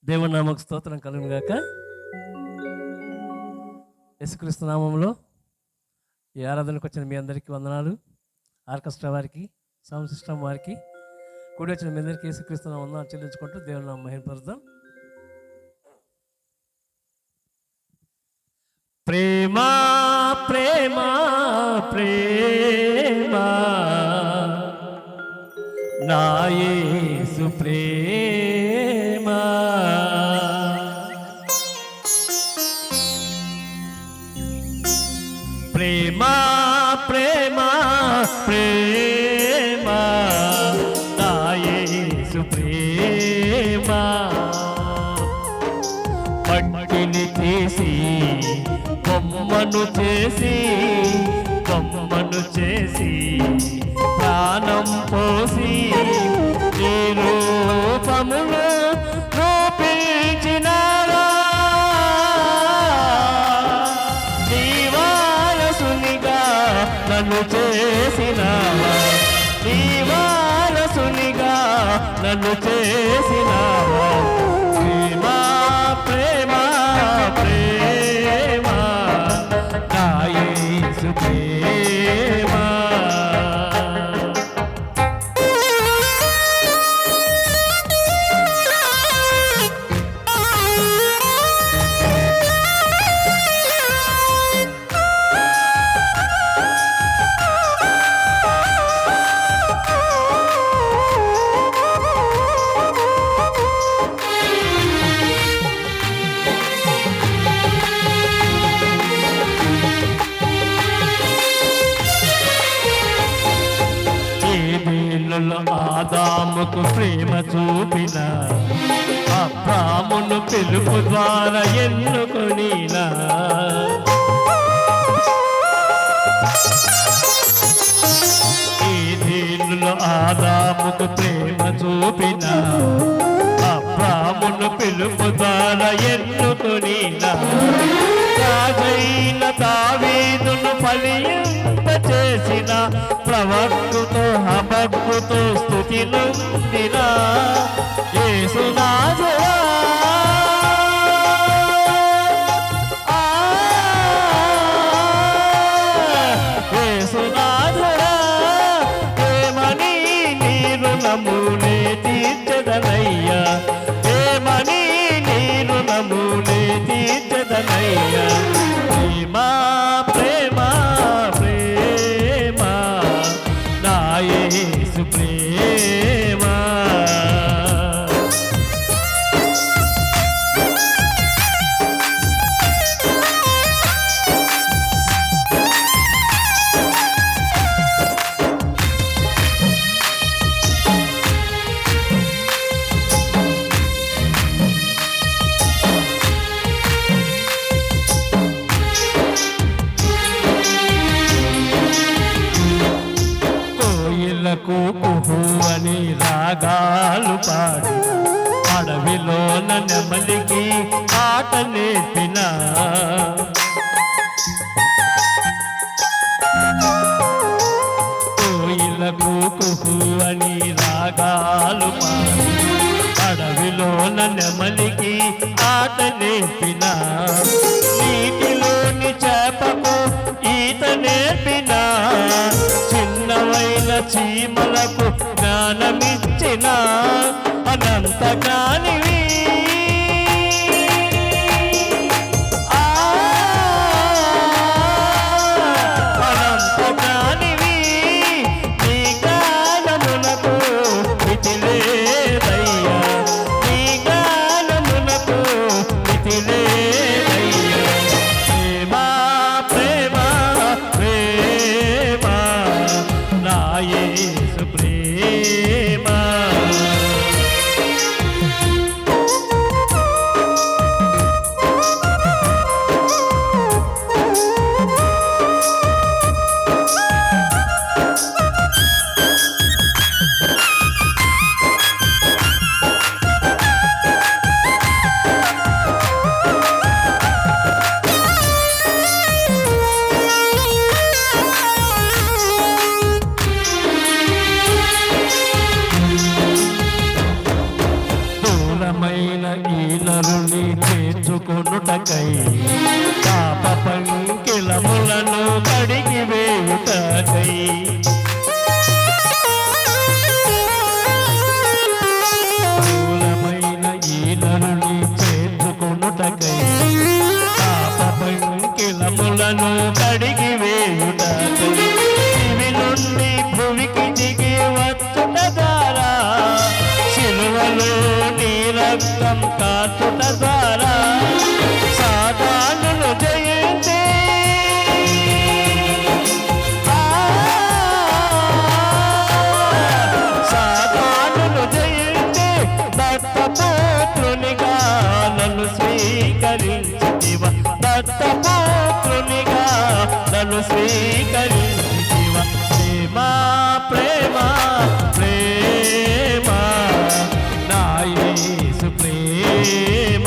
దేవుని నామకు స్తోత్రం కలుగును గాక. యేసుక్రీస్తు నామంలో ఈ ఆరాధనకు వచ్చిన మీ అందరికీ వందనాలు. ఆర్కెస్ట్రా వారికి, సౌండ్ సిస్టమ్ వారికి, కూడి వచ్చిన మీ అందరికీ యేసుక్రీస్తు నామం వందనాలు చెల్లించుకుంటూ దేవుని నామం మహిమపరుద్దాం. ప్రేమ ప్రేమ ప్రేమ నా యేసు ప్రేమ, ప్రేమ ప్రేమ ప్రేమ నా యేసు ప్రేమ, మట్టిని చేసి బొమ్మను చేసి ప్రాణం పోసి నీ రూపమును రూపించినారా, నీ వారసునిగా నన్ను చేసినావా, నీ వారసునిగా నన్ను చేసినావా. ప్రేమ ప్రేమ ప్రేమ నా యేసు ప్రేమ, ఆదాముకు ప్రేమ చూపిన అబ్రామును పిలుపు ద్వారా ఎన్నుకొనినా, ఈ దీనులు ఆదాముకు ప్రేమ చూపిన అబ్రామును పిలుపు ద్వారా ఎన్నుకొనినా, రాజైన దావీదును ఫలింప చేసిన ప్రవక్తతో హబక్కుతో స్తుతి నొందిన యేసునాథుడా, యేసునాథుడా, ఏమని నీ రుణమునే తీర్చదనయ్యా, ఏమని నీ రుణమునే తీర్చదనయ్యా. ప్రేమ ప్రేమ ప్రేమ నా యేసు ప్రేమ, కుహు అని రాగాలు పాడి అడవిలోన నెమలికి ఆట నేర్పిన, కోయిలకు కుహు అని రాగాలు పాడి అడవిలోన నెమలికి ఆట నేర్పిన, నీటిలోని చేపకు ఈత నేర్పిన, చిన్నవైన చీమలకు జ్ఞానమిచ్చిన అనంత జ్ఞానివి, అనంత జ్ఞానివి, నీ జ్ఞానమునకు మితి లేదయ్యా, నీ జ్ఞానమునకు మితి లేదయ్యా. ప్రేమ ప్రేమ ప్రేమ నా యేసు ప్రేమ, నరుని చేర్చుకొనుటకై పాప పంకిలములను కడిగి వేయుటకై మూలమైన ఈ నరుని చేర్చుకొనుటకై పాప పంకిలములను కడిగి వేయుటకై ఇవి నుండి భూమికి దిగి వచ్చుట ద్వారా శిలువలో నీ రక్తం కాచుట ద్వారా సాతానును జయించి సాతానును జయించి దత్తపుత్రునిగా నన్ను స్వీకరించితివ దత్తపుత్రునిగా నన్ను స్వీకరించితివ ప్రేమ ప్రేమ ప్రేమ నా యేసు ప్రేమ